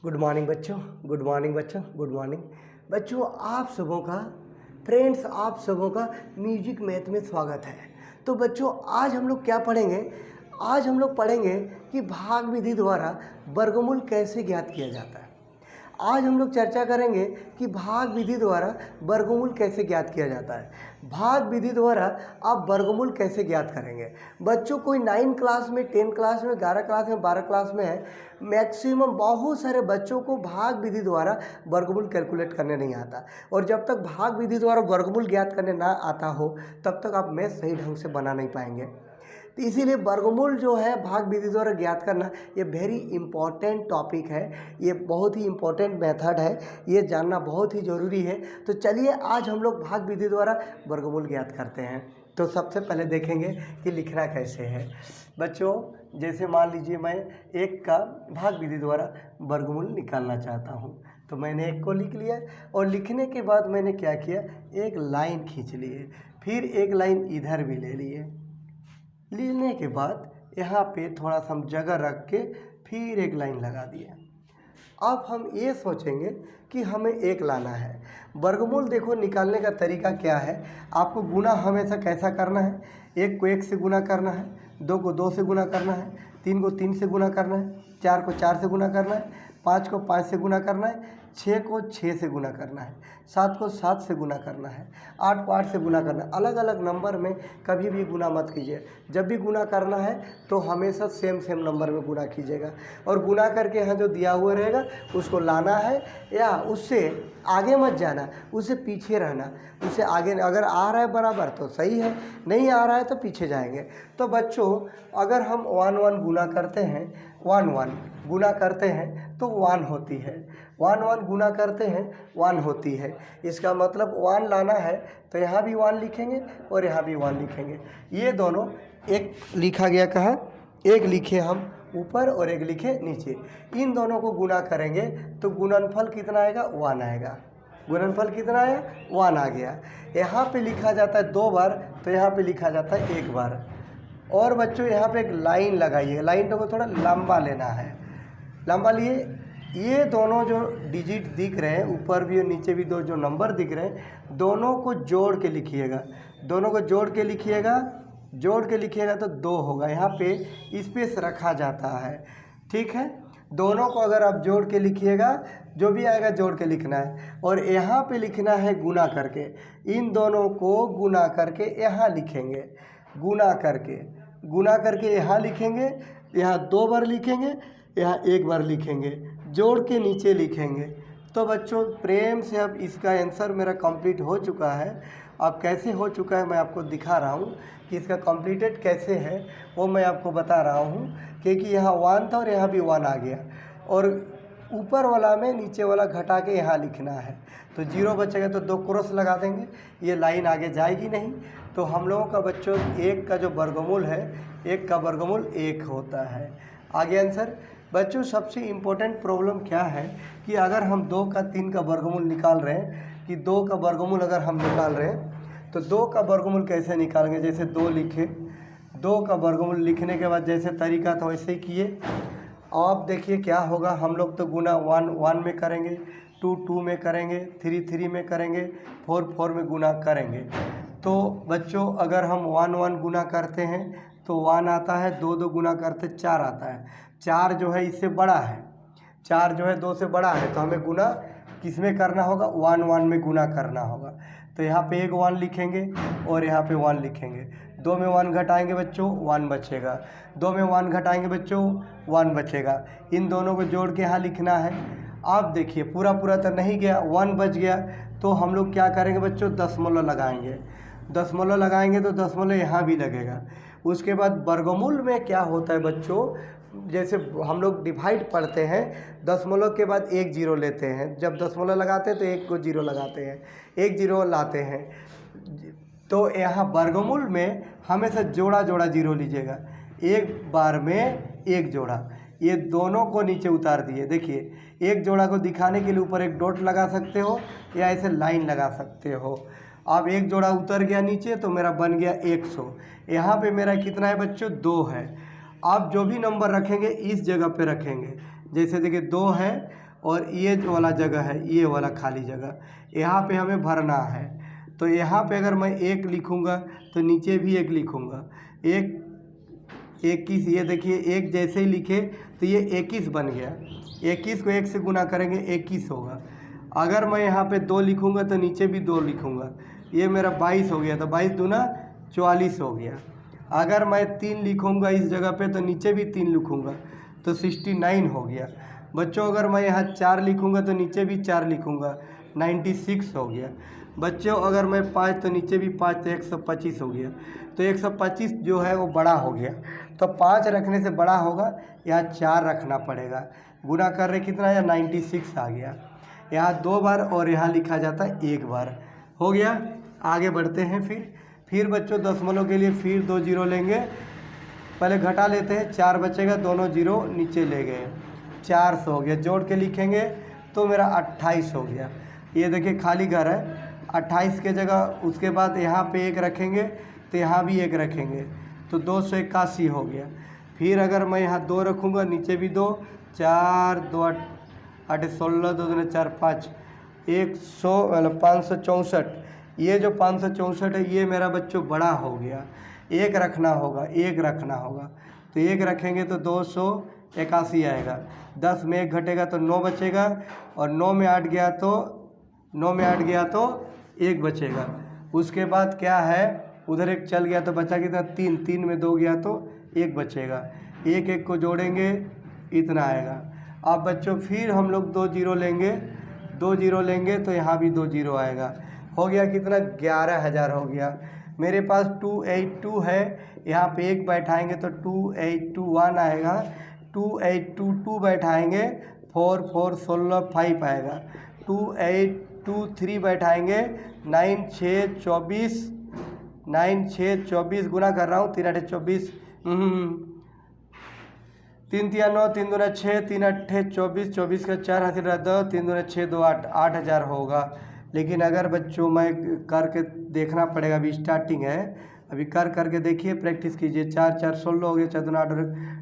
Good morning बच्चों, good morning बच्चों, good morning बच्चों। आप सबों का फ्रेंड्स, आप सबों का म्यूजिक मैथ में स्वागत है। तो बच्चों आज हम लोग क्या पढ़ेंगे? आज हम लोग पढ़ेंगे कि भाग विधि द्वारा वर्गमूल कैसे ज्ञात किया जाता है। आज हम लोग चर्चा करेंगे कि भाग विधि द्वारा वर्गमूल कैसे ज्ञात किया जाता है। भाग विधि द्वारा आप वर्गमूल कैसे ज्ञात करेंगे? बच्चों कोई 9 क्लास में, 10 क्लास में, 11 क्लास में, 12 क्लास में है, मैक्सिमम बहुत सारे बच्चों को भाग विधि द्वारा वर्गमूल कैलकुलेट करने नहीं आता। और जब तक भाग विधि द्वारा वर्गमूल ज्ञात करने ना आता हो तब तक आप मैथ सही ढंग से बना नहीं पाएंगे। तो इसीलिए वर्गमूल जो है भाग विधि द्वारा ज्ञात करना ये वेरी इंपॉर्टेंट टॉपिक है, ये बहुत ही इंपॉर्टेंट मेथड है, ये जानना बहुत ही ज़रूरी है। तो चलिए आज हम लोग भाग विधि द्वारा वर्गमूल ज्ञात करते हैं। तो सबसे पहले देखेंगे कि लिखना कैसे है। बच्चों जैसे मान लीजिए मैं 1 का भाग विधि द्वारा वर्गमूल निकालना चाहता हूँ, तो मैंने 1 को लिख लिया और लिखने के बाद मैंने क्या किया, एक लाइन खींच लिए, फिर एक लाइन इधर भी ले लिए। लेने के बाद यहाँ पे थोड़ा सा हम जगह रख के फिर एक लाइन लगा दिया। अब हम ये सोचेंगे कि हमें 1 लाना है। वर्गमूल देखो निकालने का तरीका क्या है, आपको गुना हमेशा कैसा करना है, 1 को 1 से गुना करना है, 2 को 2 से गुना करना है, 3 को 3 से गुना करना है, 4 को 4 से गुना करना है, 5 को 5 से गुना करना है, 6 को 6 से गुना करना है, 7 को 7 से गुना करना है, 8 को 8 से गुना करना है। अलग अलग नंबर में कभी भी गुना मत कीजिए। जब भी गुना करना है तो हमेशा सेम नंबर में गुना कीजिएगा। और गुना करके यहाँ जो दिया हुआ रहेगा उसको लाना है, या उससे आगे मत जाना, उससे पीछे रहना। उससे आगे अगर आ रहा है बराबर तो सही है, नहीं आ रहा है तो पीछे जाएंगे। तो बच्चों अगर हम 1 1 गुना करते हैं, 1 1 गुना करते हैं तो 1 होती है, 1 1 गुना करते हैं 1 होती है। इसका मतलब 1 लाना है तो यहाँ भी 1 लिखेंगे और यहाँ भी 1 लिखेंगे। ये दोनों एक लिखा गया कहाँ, एक लिखे हम ऊपर और एक लिखे नीचे। इन दोनों को गुना करेंगे तो गुणनफल कितना आएगा, 1 आएगा। गुणनफल कितना आया, 1 आ गया। यहाँ पे लिखा जाता है 2 बार तो यहाँ पे लिखा जाता है 1 बार। और बच्चों यहाँ पे एक लाइन लगाइए, लाइन को थोड़ा लंबा लेना है, लंबा लिए। ये दोनों जो डिजिट दिख रहे हैं, ऊपर भी और नीचे भी 2 जो नंबर दिख रहे हैं, दोनों को जोड़ के लिखिएगा, दोनों को जोड़ के लिखिएगा। जोड़ के लिखिएगा तो 2 होगा, यहाँ पे स्पेस रखा जाता है, ठीक है। दोनों को अगर आप जोड़ के लिखिएगा, जो भी आएगा जोड़ के लिखना है। और यहाँ पे लिखना है गुना करके, इन दोनों को गुना करके यहाँ लिखेंगे, गुना करके यहाँ लिखेंगे, यहाँ 2 बार लिखेंगे, यहाँ 1 बार लिखेंगे, जोड़ के नीचे लिखेंगे। तो बच्चों प्रेम से अब इसका आंसर मेरा कंप्लीट हो चुका है। अब कैसे हो चुका है मैं आपको दिखा रहा हूँ कि इसका कंप्लीटेड कैसे है, वो मैं आपको बता रहा हूँ। क्योंकि यहाँ 1 था और यहाँ भी 1 आ गया, और ऊपर वाला में नीचे वाला घटा के यहाँ लिखना है तो 0 बचेगा तो 2 क्रॉस लगा देंगे, ये लाइन आगे जाएगी नहीं। तो हम लोगों का बच्चों 1 का जो वर्गमूल है, 1 का वर्गमूल 1 होता है। आगे आंसर। बच्चों सबसे इम्पोर्टेंट प्रॉब्लम क्या है कि अगर हम 2 का 3 का वर्गमूल निकाल रहे हैं, कि 2 का वर्गमूल अगर हम निकाल रहे हैं तो 2 का वर्गमूल कैसे निकालेंगे। जैसे 2 लिखे, 2 का वर्गमूल लिखने के बाद जैसे तरीका था वैसे ही किए। आप देखिए क्या होगा, हम लोग तो गुना 1 1 में करेंगे, 2 2 में करेंगे, 3 3 में करेंगे, 4 4 में गुना करेंगे। तो बच्चों अगर हम 1 1 गुना करते हैं तो 1 आता है, 2 2 गुना करते 4 आता है। 4 जो है इससे बड़ा है, 4 जो है 2 से बड़ा है, तो हमें गुना किस में करना होगा, 1 1 में गुना करना होगा। तो यहाँ पे एक 1 लिखेंगे और यहाँ पे 1 लिखेंगे। 2 में 1 घटाएंगे बच्चों 1 बचेगा, 2 में 1 घटाएंगे बच्चों 1 बचेगा। इन दोनों को जोड़ के यहाँ लिखना है। आप देखिए पूरा तो नहीं गया, 1 बच गया, तो हम लोग क्या करेंगे बच्चों, दशमलव लगाएंगे। दशमलव लगाएंगे तो दशमलव यहाँ भी लगेगा। उसके बाद वर्गमूल में क्या होता है बच्चों, जैसे हम लोग डिवाइड पढ़ते हैं, दशमलव के बाद 1 0 लेते हैं। जब दशमलव लगाते हैं तो 1 को 0 लगाते हैं, 1 0 लाते हैं। तो यहाँ वर्गमूल में हमेशा जोड़ा 0 लीजिएगा, एक बार में 1 जोड़ा। ये दोनों को नीचे उतार दिए। देखिए 1 जोड़ा को दिखाने के लिए ऊपर एक डॉट लगा सकते हो या ऐसे लाइन लगा सकते हो। अब 1 जोड़ा उतर गया नीचे तो मेरा बन गया 100। यहाँ पे मेरा कितना है बच्चों, 2 है। आप जो भी नंबर रखेंगे इस जगह पे रखेंगे। जैसे देखिए 2 है और ये जो वाला जगह है, ये वाला खाली जगह, यहाँ पे हमें भरना है। तो यहाँ पे अगर मैं 1 लिखूँगा तो नीचे भी 1 लिखूँगा। 21, ये देखिए 1 जैसे ही लिखे तो ये 21 बन गया। 21 को 1 से गुना करेंगे 21 होगा। अगर मैं यहाँ पे 2 लिखूँगा तो नीचे भी 2 लिखूँगा, ये मेरा 22 हो गया। तो 22 दूना 44 हो गया। अगर मैं 3 लिखूँगा इस जगह पे तो नीचे भी 3 लिखूँगा तो 69 हो गया। बच्चों अगर मैं यहाँ 4 लिखूँगा तो नीचे भी 4 लिखूँगा, 96 हो गया। बच्चों अगर मैं 5 तो नीचे भी 5, तो 125 हो गया। तो 125 जो है वो बड़ा हो गया। तो 5 रखने से बड़ा होगा, यहाँ 4 रखना पड़ेगा। गुना कर रहे कितना है, 96 आ गया। यहाँ 2 बार और यहाँ लिखा जाता है 1 बार। हो गया। आगे बढ़ते हैं। फिर बच्चों दशमलव के लिए फिर 2 जीरो लेंगे। पहले घटा लेते हैं, 4 बचेगा, दोनों जीरो नीचे ले गए, 400 हो गया। जोड़ के लिखेंगे तो मेरा 28 हो गया। ये देखिए खाली घर है, 28 के जगह उसके बाद यहाँ पे 1 रखेंगे तो यहाँ भी 1 रखेंगे तो 281 हो गया। फिर अगर मैं यहाँ 2 रखूँगा, नीचे भी 2, 4 2 8 16, 2 दूनी 4 5, 100 मतलब 564। ये जो 564 है ये मेरा बच्चों बड़ा हो गया। 1 रखना होगा, 1 रखना होगा। तो 1 रखेंगे तो 281 आएगा। 10 में 1 घटेगा तो 9 बचेगा, और 9 में 8 गया तो 1 बचेगा। उसके बाद क्या है, उधर 1 चल गया तो बचा कितना, 3, 3 में 2 गया तो 1 बचेगा। 1 1 को जोड़ेंगे इतना आएगा। अब बच्चों फिर हम लोग 2 जीरो लेंगे, 2 जीरो लेंगे तो यहाँ भी 2 जीरो आएगा। हो गया कितना, 11,000 हो गया। मेरे पास 282 है, यहाँ पे 1 बैठाएंगे तो 2821 आएगा। 2822 बैठाएंगे 4 4 16 5 आएगा। 2823 बैठाएंगे 9 6 24, 9 6 24 गुना कर रहा हूँ, 3 8 24, 3 3 9, 3 दूना 6, 3 8 24, 24 का 4 हासिल रहा 10, 3 दूना 6 2 8, 8,000 होगा। लेकिन अगर बच्चों मैं करके देखना पड़ेगा, अभी स्टार्टिंग है, अभी करके देखिए, प्रैक्टिस कीजिए। 4 4 16 हो गया, 4 दूना 8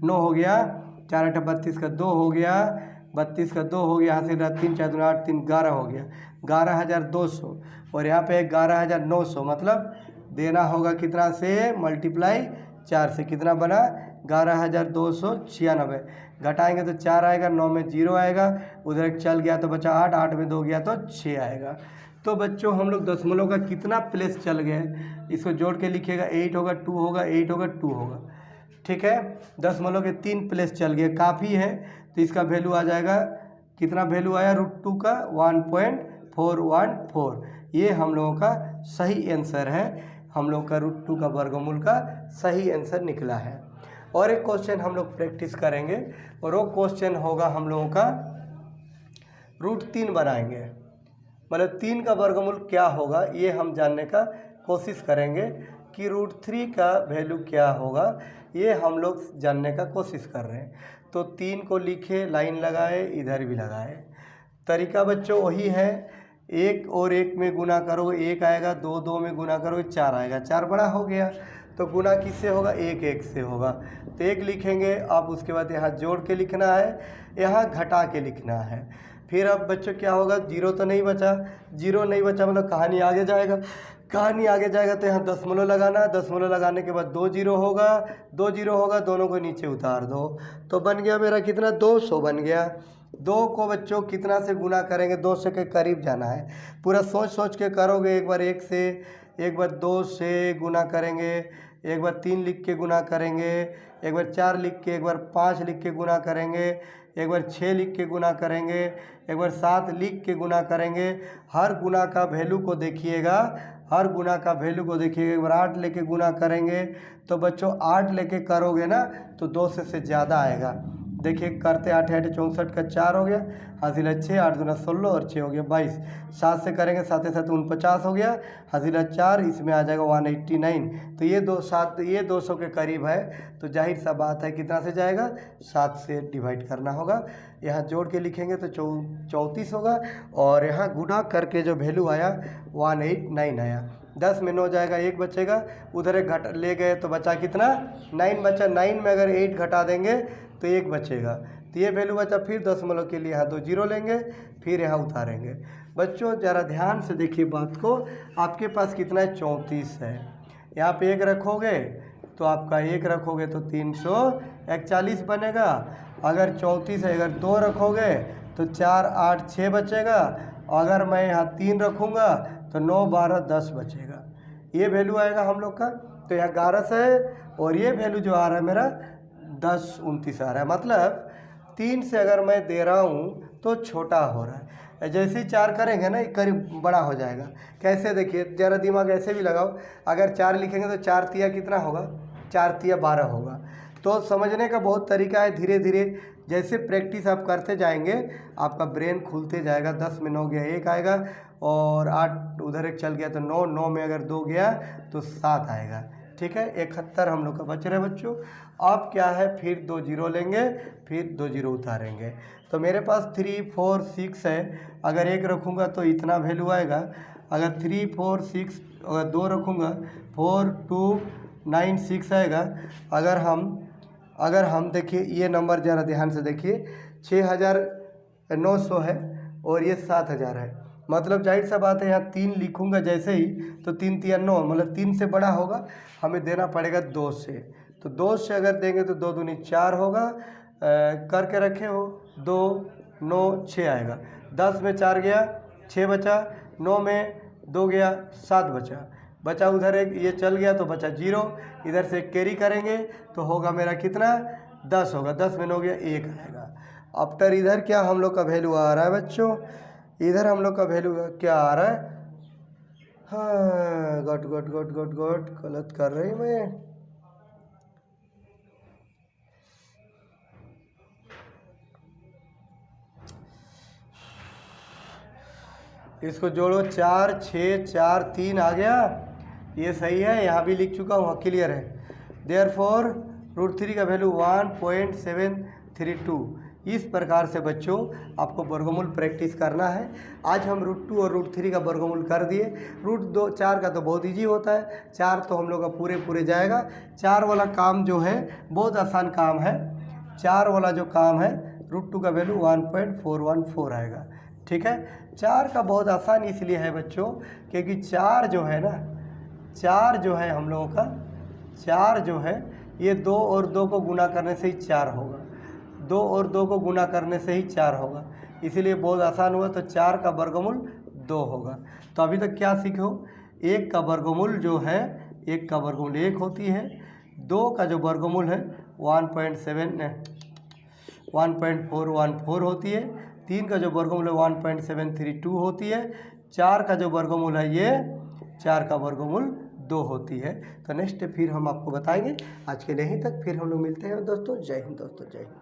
9 हो गया, 4 8 32 का 2 हो गया, 32 का 2 हो गया, हासिल रहा 3 4 दूना 8 3 11 हो गया, 11,200। और यहाँ पे 11,900, मतलब देना होगा कितना से, मल्टीप्लाई 4 से, कितना बना 11,296। घटाएंगे तो 4 आएगा, 9 में 0 आएगा, उधर 1 चल गया तो बचा 8, 8 में 2 गया तो 6 आएगा। तो बच्चों हम लोग दशमलव का कितना प्लेस चल गए, इसको जोड़ के लिखिएगा। 8 होगा, 2 होगा, 8 होगा, 2 होगा। ठीक है, दशमलव के 3 प्लेस चल गए, काफ़ी है। तो इसका वैल्यू आ जाएगा, कितना वैल्यू आया, √2 का 1.414। ये हम लोगों का सही आंसर है। हम लोग का √2 का वर्गमूल का सही आंसर निकला है। और एक क्वेश्चन हम लोग प्रैक्टिस करेंगे, और वो क्वेश्चन होगा हम लोगों का √3 बनाएंगे, मतलब 3 का वर्गमूल क्या होगा ये हम जानने का कोशिश करेंगे कि √3 का वैल्यू क्या होगा, ये हम लोग जानने का कोशिश कर रहे हैं। तो 3 को लिखे, लाइन लगाए, इधर भी लगाए। तरीका बच्चों वही है, 1 और 1 में गुना करोगे 1 आएगा, 2 2 में गुना करोगे 4 आएगा, 4 बड़ा हो गया। तो गुना किससे होगा, 1 1 से होगा। तो 1 लिखेंगे, अब उसके बाद यहाँ जोड़ के लिखना है, यहाँ घटा के लिखना है। फिर अब बच्चों क्या होगा, 0 तो नहीं बचा, 0 नहीं बचा मतलब कहानी आगे जाएगा। कहानी आगे जाएगा तो यहाँ दशमलव लगाना, दशमलव लगाने के बाद 2 जीरो होगा, 2 जीरो होगा, दोनों को नीचे उतार दो। तो बन गया मेरा कितना, 200 बन गया। 2 को बच्चों कितना से गुना करेंगे, 200 के करीब जाना है। पूरा सोच सोच के करोगे, एक बार 1 से, एक बार 2 से गुना करेंगे, एक बार 3 लिख के गुना करेंगे, एक बार 4 लिख के, एक बार 5 लिख के गुना करेंगे, एक बार 6 लिख के गुना करेंगे, एक बार 7 लिख के गुना करेंगे। हर गुना का वैल्यू को देखिएगा, हर गुना का वैल्यू को देखिएगा। एक बार 8 लेके गुना करेंगे तो बच्चों 8 लेके करोगे ना तो 200 से ज़्यादा आएगा। देखिए करते 8 8 64 का 4 हो गया, हासिल 6, 8 दूना 16 और 6 हो गया 22। 7 से करेंगे 7 7 49 हो गया, हासिल 4, इसमें आ जाएगा 189। तो ये 200 के करीब है। तो जाहिर सा बात है कितना से जाएगा, 7 से डिवाइड करना होगा। यहाँ जोड़ के लिखेंगे तो 34 होगा, और यहाँ गुना करके जो वैल्यू आया 189 आया। 10 में 9 जाएगा, 1 बचेगा, उधर 1 घट ले गए तो बचा कितना, 9 बचा। 9 में अगर 8 घटा देंगे तो 1 बचेगा। तो ये वैल्यू बचा, फिर दशमलव के लिए यहाँ 2 जीरो लेंगे, फिर यहाँ उतारेंगे। बच्चों ज़रा ध्यान से देखिए बात को, आपके पास कितना है 34 है, यहाँ पे 1 रखोगे तो आपका 1 रखोगे तो 341 बनेगा। अगर 34 है, अगर 2 रखोगे तो 4 8 6 बचेगा। अगर मैं यहाँ 3 रखूँगा तो 9 12 10 बचेगा। ये वैल्यू आएगा हम लोग का। तो यहाँ 11 है और ये वैल्यू जो आ रहा है मेरा 10 29 आ रहा है। मतलब 3 से अगर मैं दे रहा हूँ तो छोटा हो रहा है, जैसे ही 4 करेंगे ना करीब बड़ा हो जाएगा। कैसे देखिए, ज़रा दिमाग ऐसे भी लगाओ, अगर 4 लिखेंगे तो 4 तिया कितना होगा, 4 तिया 12 होगा। तो समझने का बहुत तरीका है, धीरे धीरे जैसे प्रैक्टिस आप करते जाएंगे आपका ब्रेन खुलते जाएगा। 10 में 9 गया 1 आएगा, और 8 उधर 1 चल गया तो 9, 9 में अगर 2 गया तो 7 आएगा। ठीक है, 71 हम लोग का बच रहा है बच्चों। अब क्या है, फिर 2 जीरो लेंगे, फिर 2 जीरो उतारेंगे। तो मेरे पास 3 4 6 है, अगर 1 रखूँगा तो इतना वैल्यू आएगा। अगर 3 4 6 अगर 2 रखूँगा 4 2 9 6 आएगा। अगर हम देखिए ये नंबर ज़रा ध्यान से देखिए, 6900 है और ये 7000 है। मतलब जाहिर सा बात है, यहाँ 3 लिखूँगा जैसे ही तो 3 तिया 9, मतलब 3 से बड़ा होगा, हमें देना पड़ेगा 2 से। तो 2 से अगर देंगे तो 2 दूनी 4 होगा, करके रखे हो 2 9 6 आएगा। 10 में 4 गया 6 बचा, 9 में 2 गया 7 बचा उधर 1 ये चल गया तो बचा 0। इधर से कैरी करेंगे तो होगा मेरा कितना 10 होगा। 10 में 9 गया 1 आएगा। आफ्टर इधर क्या हम लोग का वैल्यू आ रहा है बच्चों, इधर हम लोग का वैल्यू क्या आ रहा है, हाँ गट गलत कर रही मैं। इसको जोड़ो, 4 6 4 3 आ गया, ये सही है, यहाँ भी लिख चुका हूँ, क्लियर है। देयरफॉर √3 का वैल्यू 1.732। इस प्रकार से बच्चों आपको वर्गमूल प्रैक्टिस करना है। आज हम √2 और √3 का वर्गमूल कर दिए। √2 4 का तो बहुत इजी होता है, 4 तो हम लोग का पूरे जाएगा। 4 वाला काम जो है बहुत आसान काम है। 4 वाला जो काम है √2 का वैल्यू 1.414 आएगा। ठीक है, 4 का बहुत आसान इसलिए है बच्चों क्योंकि 4 जो है ना, 4 जो है हम लोगों का, 4 जो है ये 2 और 2 को गुना करने से ही 4 होगा। 2 और 2 को गुना करने से ही 4 होगा, इसीलिए बहुत आसान हुआ। तो 4 का वर्गमूल 2 होगा। तो अभी तक क्या सीखे हो, 1 का वर्गमूल जो है, 1 का वर्गमूल 1 होती है। 2 का जो वर्गमूल है 1.414 होती है। 3 का जो वर्गमूल है 1.732 होती है। 4 का जो वर्गमूल है ये 4 का वर्गमूल 2 होती है। तो नेक्स्ट फिर हम आपको बताएंगे। आज के लिए यहीं तक, फिर हम लोग मिलते हैं दोस्तों। जय हिंद दोस्तों, जय हिंद।